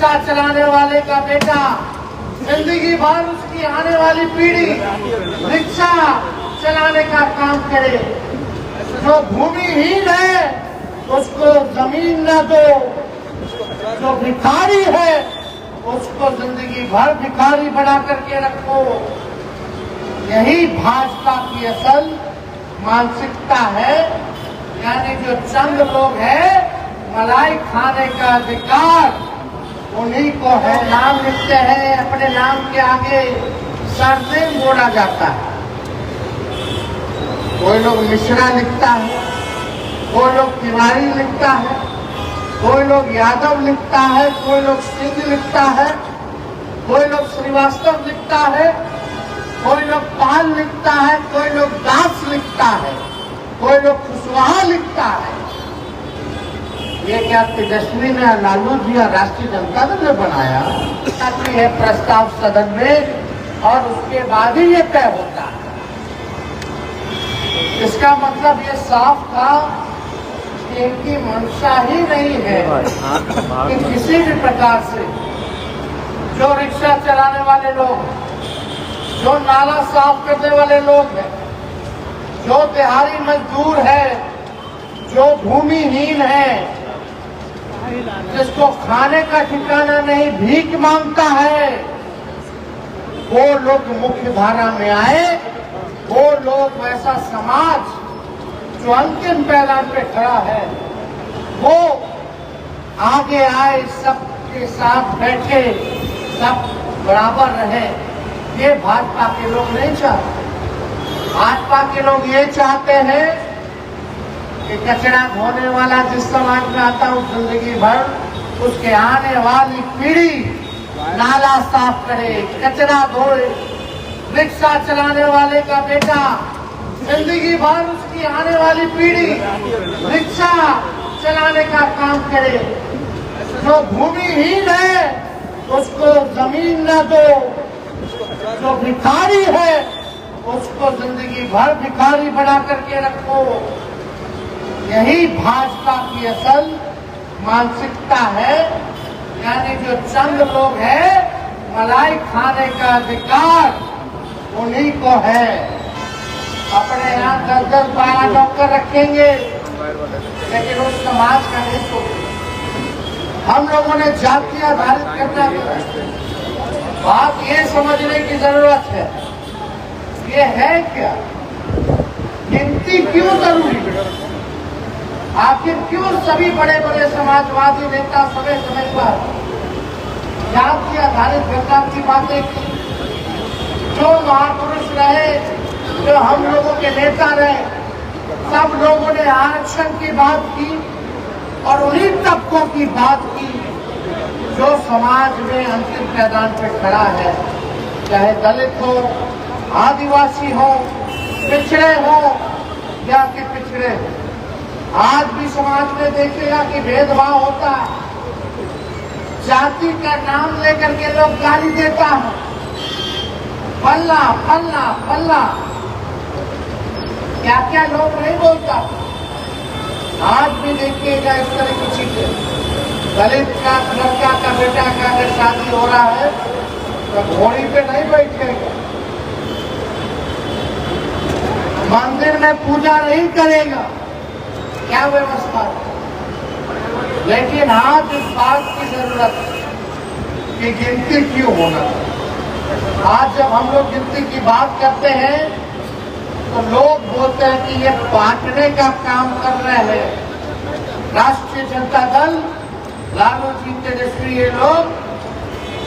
Rickshaw चलाने वाले का बेटा जिंदगी भर उसकी आने वाली पीढ़ी रिक्शा चलाने का काम करे। जो भूमिहीन है उसको जमीन न दो, जो भिखारी है उसको जिंदगी भर भिखारी बना करके रखो। यही भाजपा की असल मानसिकता है। यानी जो चंद लोग हैं, मलाई खाने का अधिकार उन्हीं को है। नाम लिखते हैं, अपने नाम के आगे सरनेम जोड़ा जाता है। कोई लोग मिश्रा लिखता है, कोई लोग तिवारी लिखता है, कोई लोग यादव लिखता है, कोई लोग सिंह लिखता है, कोई लोग श्रीवास्तव लिखता है, कोई लोग पाल लिखता है, कोई लोग दास लिखता है, कोई लोग कुशवाहा लिखता है। ये क्या तेजस्वी ने, लालू जी या राष्ट्रीय जनता दल ने बनाया? ताकि यह प्रस्ताव सदन में और उसके बाद ही ये तय होता है। इसका मतलब ये साफ था कि इनकी मंशा ही नहीं है कि किसी भी प्रकार से जो रिक्शा चलाने वाले लोग, जो नाला साफ करने वाले लोग हैं, जो दिहाड़ी मजदूर है, जो भूमिहीन है, जिसको खाने का ठिकाना नहीं, भीख मांगता है, वो लोग मुख्य धारा में आए। वो लोग, वैसा समाज जो अंतिम पैदान पे खड़ा है, वो आगे आए, सबके साथ बैठे, सब बराबर रहे। ये भाजपा के लोग नहीं चाहते। भाजपा के लोग ये चाहते हैं कि कचरा धोने वाला जिस समाज में आता है, उस जिंदगी भर उसके आने वाली पीढ़ी नाला साफ करे, कचरा धोए। रिक्शा चलाने वाले का बेटा जिंदगी भर उसकी आने वाली पीढ़ी रिक्शा चलाने का काम करे। जो भूमिहीन है उसको जमीन न दो, जो भिखारी है उसको जिंदगी भर भिखारी बना करके रखो। यही भाजपा की असल मानसिकता है। यानी जो चंद लोग हैं, मलाई खाने का अधिकार उन्हीं को है। अपने यहाँ 10-10, 12 नौकर रखेंगे, लेकिन उस समाज का नहीं सोचेंगे। हम लोगों ने जाति आधारित करना है। बात ये समझने की जरूरत है, ये है क्या? गिनती क्यों जरूरी है? आखिर क्यों सभी बड़े बड़े समाजवादी नेता समय समय पर जाति आधारित घटना की बातें की? जो महापुरुष रहे, जो हम लोगों के नेता रहे, सब लोगों ने आरक्षण की बात की और उन्हीं तबकों की बात की जो समाज में अंतिम मैदान पे खड़ा है। चाहे दलित हो, आदिवासी हो, पिछड़े हो या कि पिछड़े हो। आज भी समाज में देखिएगा कि भेदभाव होता है। जाति का नाम लेकर के लोग गाली देता है, फल्ला फल्ला फल्ला, क्या क्या लोग नहीं बोलता। आज भी देखिएगा इस तरह की चीजें। दलित का लड़का का बेटा का अगर शादी हो रहा है तो घोड़ी पे नहीं बैठेगा, मंदिर में पूजा नहीं करेगा, क्या व्यवस्था है। लेकिन आज इस बात की जरूरत है कि गिनती क्यों होना। आज जब हम लोग गिनती की बात करते हैं तो लोग बोलते हैं कि ये बांटने का काम कर रहे हैं। राष्ट्रीय जनता दल, लालू जी, तेजस्वी, ये लोग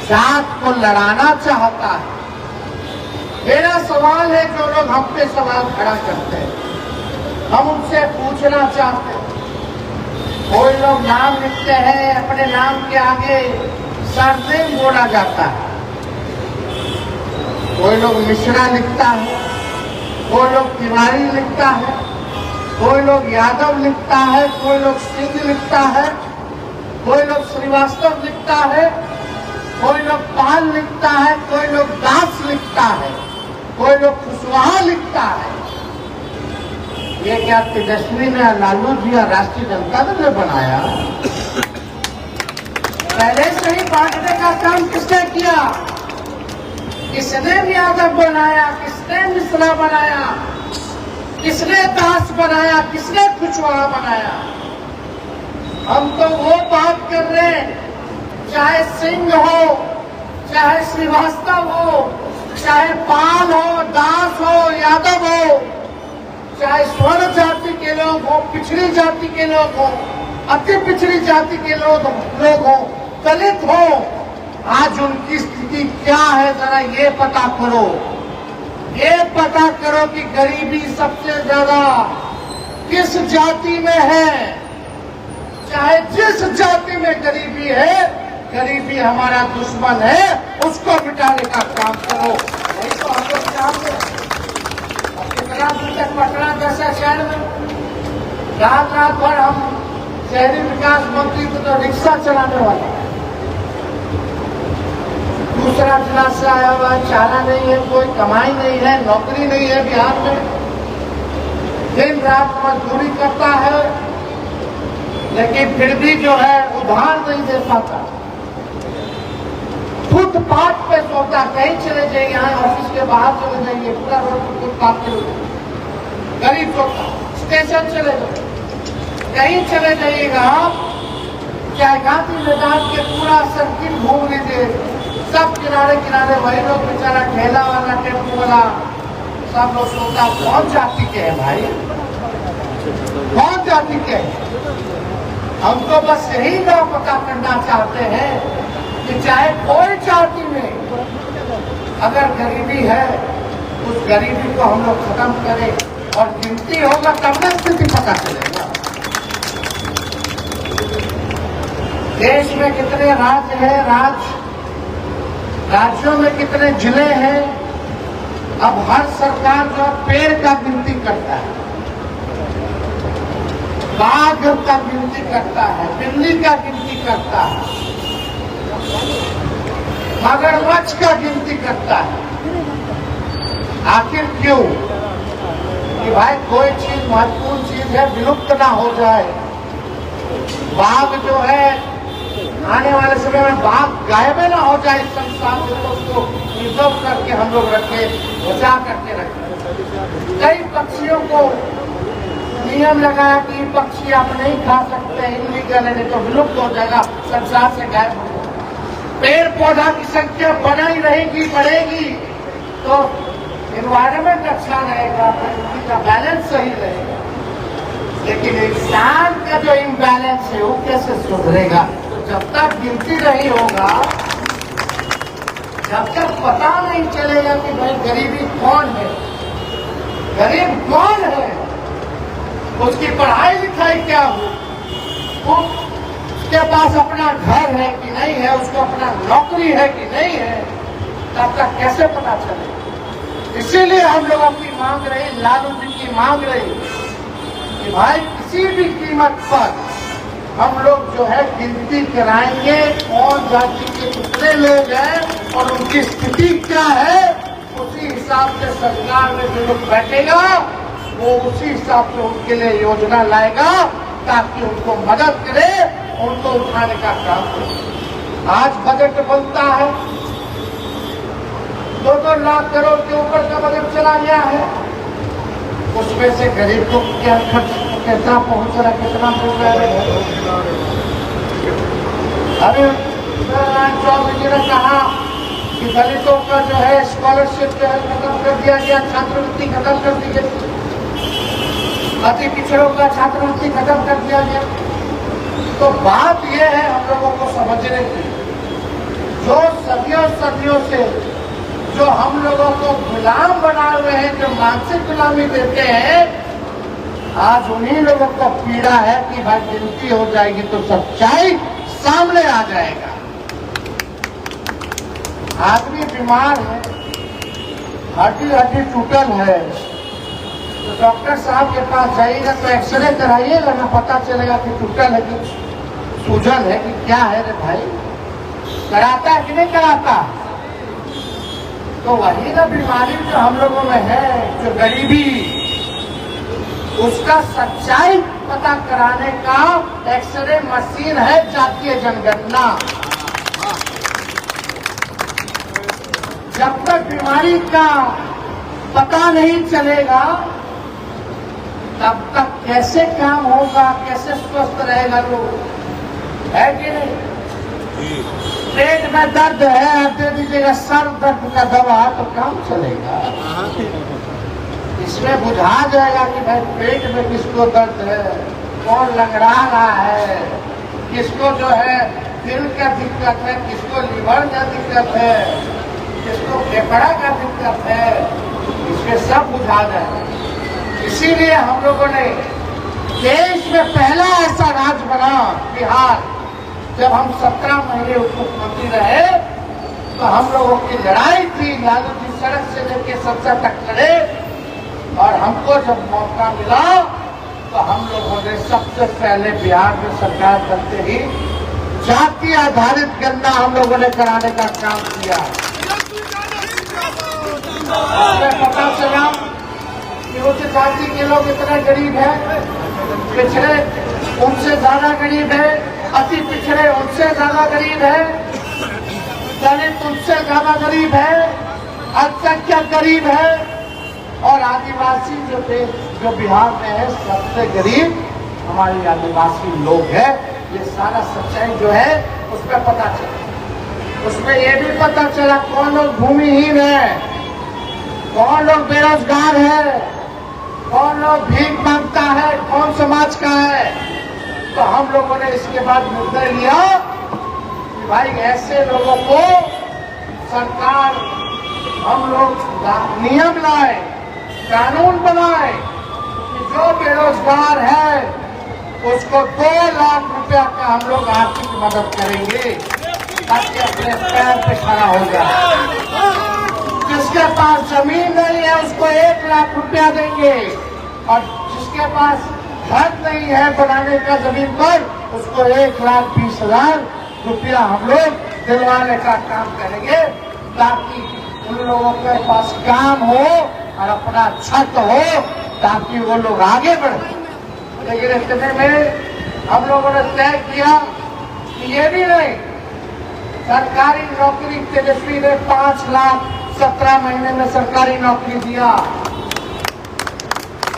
जात को लड़ाना चाहता है। मेरा सवाल है, जो लोग हम पे सवाल खड़ा करते हैं, हम उनसे पूछना चाहते हैं। कोई लोग नाम लिखते हैं, अपने नाम के आगे सरनेम जोड़ा जाता है। कोई लोग मिश्रा लिखता है, कोई लोग तिवारी लिखता है, कोई लोग यादव लिखता है, कोई लोग सिंह लिखता है, कोई लोग श्रीवास्तव लिखता है, कोई लोग पाल लिखता है, कोई लोग दास लिखता है, कोई लोग कुशवाहा लिखता है। ये क्या तेजस्वी ने, लालू जी या राष्ट्रीय जनता दल ने बनाया? पहले से ही बांटने का काम किसने किया? किसने यादव बनाया, किसने मिश्रा बनाया, किसने दास बनाया, किसने कुशवाहा बनाया? हम तो वो बात कर रहे हैं, चाहे सिंह हो, चाहे श्रीवास्तव हो, चाहे पाल हो, दास हो, यादव हो, चाहे स्वर्ण जाति के लोग हो, पिछड़ी जाति के लोग हो, अति पिछड़ी जाति के लोग हो, दलित हो, आज उनकी स्थिति क्या है जरा ये पता करो। ये पता करो कि गरीबी सबसे ज्यादा किस जाति में है। चाहे जिस जाति में गरीबी है, गरीबी हमारा दुश्मन है, उसको मिटाने का काम करो। नहीं तो हम लोग चाहते हैं कितना दूर तक पटना जैसा शहर में रात रात भर हम शहरी विकास मंत्री को तो रिक्शा चलाने वाला, दूसरा जिला से आया हुआ, चारा नहीं है, कोई कमाई नहीं है, नौकरी नहीं है बिहार में, दिन रात मजदूरी करता है, लेकिन फिर भी जो है उधार नहीं दे पाता। फुटपाथ पे सोता, कहीं चले जाइए, यहाँ ऑफिस के बाहर चले जाइए, पूरा रोड फुटपाथ पे गरीब सोता, स्टेशन चले जाइए, कहीं चले जाइएगा आप, चाहे गांधी मैदान के पूरा सर्किल घूम लीजिए, सब किनारे किनारे वही लोग बेचारा ठेला वाला, टेम्पो वाला, सब लोग सोता। कौन जाति के हैं भाई? कौन जाति के हैं? हम तो बस यही ना पता करना चाहते हैं कि चाहे कोई जाति में अगर गरीबी है, उस गरीबी को हम लोग खत्म करें और गिनती होगा तब न स्थिति पता चलेगा। देश में कितने राज्य हैं, राज्यों में कितने जिले हैं। अब हर सरकार जो पेड़ का गिनती करता है, बाघ का गिनती करता है, बिल्ली का गिनती करता है, मगरमच्छ का गिनती करता है। आखिर क्यों? कि भाई कोई चीज महत्वपूर्ण चीज है, विलुप्त ना हो जाए। बाघ जो है आने वाले समय में बाघ गायब ना हो जाए इस संसार से, तो उसको प्रिजर्व करके हम लोग रखे, बचा करके रखे। कई पक्षियों को नियम लगाया कि पक्षी आप नहीं खा सकते, इनलीगल है, नहीं तो विलुप्त हो जाएगा, संसार से गायब हो जाएगा। पेड़ पौधा की संख्या बढ़ी रहेगी, बढ़ेगी तो एनवायरमेंट अच्छा रहेगा, प्रकृति का बैलेंस सही रहेगा। लेकिन इंसान का जो इम्बैलेंस है वो कैसे सुधरेगा? जब तक गिनती नहीं होगा, जब तक पता नहीं चलेगा कि भाई गरीबी कौन है, गरीब कौन है, उसकी पढ़ाई लिखाई क्या हो, उसके पास अपना घर है कि नहीं है, उसको अपना नौकरी है कि नहीं है, तब तक कैसे पता चलेगा? इसीलिए हम लोग अपनी मांग रहे, लालू जी की मांग रही कि भाई किसी भी कीमत पर हम लोग जो है गिनती कराएंगे, कौन जाति के कितने लोग हैं और उनकी स्थिति क्या है। उसी हिसाब से सरकार में जो लोग बैठेगा वो उसी हिसाब से उनके लिए योजना लाएगा, ताकि उनको मदद करे, उनको उठाने का काम करे। आज बजट बनता है, 2-2 लाख करोड़ के ऊपर का बजट चला गया है। उसमें से गरीब को क्या खर्च कितना पहुंच रहा, कितना मिल रहा है? अभी चौधरी जी ने कहा कि दलितों का जो है स्कॉलरशिप जो है खत्म कर दिया गया, छात्रवृत्ति खत्म कर दी गई, अति पिछड़ों का छात्रवृत्ति खत्म कर दिया गया। तो बात यह है हम लोगों को समझने की, जो सदियों से जो हम लोगों को गुलाम बनाए हुए हैं, जो मानसिक गुलामी देते हैं, आज उन्हीं लोगों को पीड़ा है कि भाई गिनती हो जाएगी तो सच्चाई सामने आ जाएगा। आदमी बीमार है, हड्डी टूटल है, तो डॉक्टर साहब के पास जाइएगा तो एक्सरे कराइएगा ना, पता चलेगा कि टूटल है कि सूजन है कि क्या है। रे भाई कराता है कि नहीं कराता? तो वही ना बीमारी जो हम लोगों में है, जो गरीबी, उसका सच्चाई पता कराने का एक्सरे मशीन है जातीय जनगणना। जब तक बीमारी का पता नहीं चलेगा तब तक कैसे काम होगा, कैसे स्वस्थ रहेगा लोग, है कि नहीं? पेट में दर्द है, दे दीजिएगा सर दर्द का दवा तो काम चलेगा। इसमें बुझा जाएगा कि भाई पेट में किसको दर्द है, कौन लंगड़ा रहा है, किसको जो है दिल का दिक्कत है, किसको लीवर का दिक्कत है, किसको फेफड़ा का दिक्कत है, इसमें सब बुझा जाएगा। इसीलिए हम लोगों ने देश में पहला ऐसा राज्य बना बिहार, जब हम 17 महीने उप मुख्यमंत्री रहे तो हम लोगों की लड़ाई थी, लालू जी सड़क से लेकर संसद तक लड़े, और हमको जब मौका मिला तो हम लोगों ने सबसे पहले बिहार में सरकार बनते ही जाति आधारित गणना हम लोगों ने कराने का काम किया। पता चला कि उच्च जाति के लोग इतने गरीब हैं, पिछड़े उनसे ज्यादा गरीब है, अति पिछड़े उनसे ज्यादा गरीब है, दलित उनसे ज्यादा गरीब है, अल्पसंख्यक गरीब है, और आदिवासी जो बिहार में है सबसे गरीब हमारे आदिवासी लोग हैं। ये सारा सच्चाई जो है उसमें पता चला। उसमें ये भी पता चला कौन लोग भूमिहीन है, कौन लोग बेरोजगार है, कौन लोग भीख मांगता है, कौन समाज का है। तो हम लोगों ने इसके बाद निर्णय लिया कि भाई ऐसे लोगों को सरकार हम लोग नियम लाए, कानून बनाए कि जो बेरोजगार है उसको 2 लाख रुपया का हम लोग आर्थिक मदद करेंगे ताकि अपने पैर पे खड़ा हो जाए। जिसके पास जमीन नहीं है उसको 1 लाख रुपया देंगे, और जिसके पास घर नहीं है बनाने का जमीन पर उसको 1,20,000 रुपया हम लोग दिलवाने का काम करेंगे, ताकि उन लोगों के पास काम हो और अपना छत हो, ताकि वो लोग आगे बढ़े। लेकिन इतने में हम लोगों ने तय किया कि ये भी नहीं, सरकारी नौकरी तेजस्वी ने 5 लाख 17 महीने में सरकारी नौकरी दिया।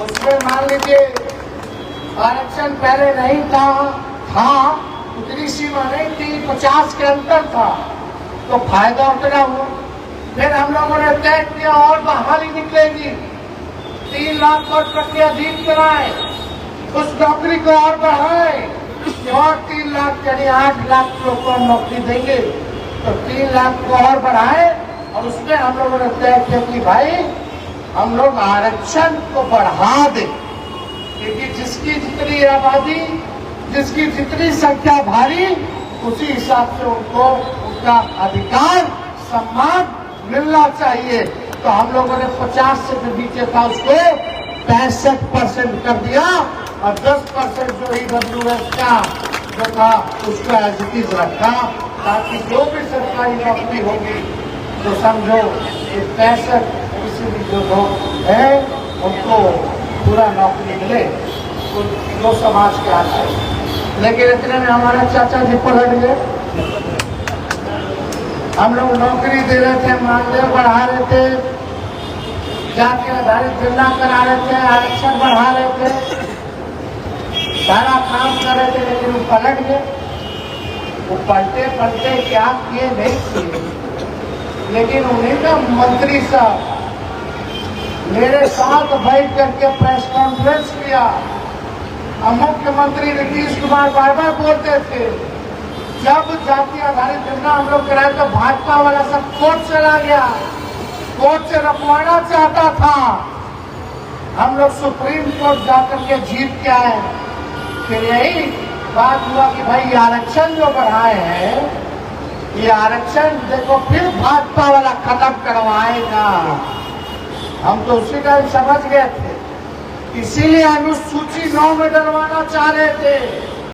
उसमें मान लीजिए आरक्षण पहले नहीं था उतनी सीमा नहीं थी, 50 के अंतर था, तो फायदा उतना हुआ। फिर हम लोगों ने तय किया और बहाली निकलेगी, 3 लाख और प्रक्रिया अधिक कराए, उस नौकरी को और बढ़ाए, और 3 लाख यानी 8 लाख लोग को नौकरी देंगे, तो 3 लाख को और बढ़ाए। और उसमें हम लोगों ने तय किया कि भाई हम लोग आरक्षण को बढ़ा दें, क्योंकि जिसकी जितनी आबादी, जिसकी जितनी संख्या भारी, उसी हिसाब से उनको उनका अधिकार सम्मान मिलना चाहिए। तो हम लोगों ने 50 से जो नीचे था उसको 65% कर दिया, और 10% जो EWS का जो था उसको एज इट इज रखा, ताकि जो भी सरकारी नौकरी होगी तो समझो ये 65 किसी भी जो लोग हैं उनको पूरा नौकरी मिले, जो समाज के हाथ है। लेकिन इतने में हमारे चाचा जी पलट गए। हम लोग नौकरी दे रहे थे, मानदेय बढ़ा रहे थे, जाति आधारित गणना करा रहे थे, आरक्षण बढ़ा रहे थे, सारा काम कर रहे थे, लेकिन वो पलट गए। वो पलटे क्या किए नहीं किए, लेकिन उन्हीं का मंत्री साहब मेरे साथ बैठ करके प्रेस कॉन्फ्रेंस किया। अब मुख्यमंत्री नीतीश कुमार बार-बार बोलते थे, जब जाति आधारित गणना हम लोग कराए तो भाजपा वाला सब कोर्ट चला गया, कोर्ट से रखवाना चाहता था। हम लोग सुप्रीम कोर्ट जाकर के जीत के आए। फिर यही बात हुआ कि भाई आरक्षण जो बढ़ाए हैं, ये आरक्षण देखो फिर भाजपा वाला खत्म करवाएगा। हम तो उसी टाइम समझ गए थे, इसीलिए अनुसूची 9 में डलवाना चाह रहे थे।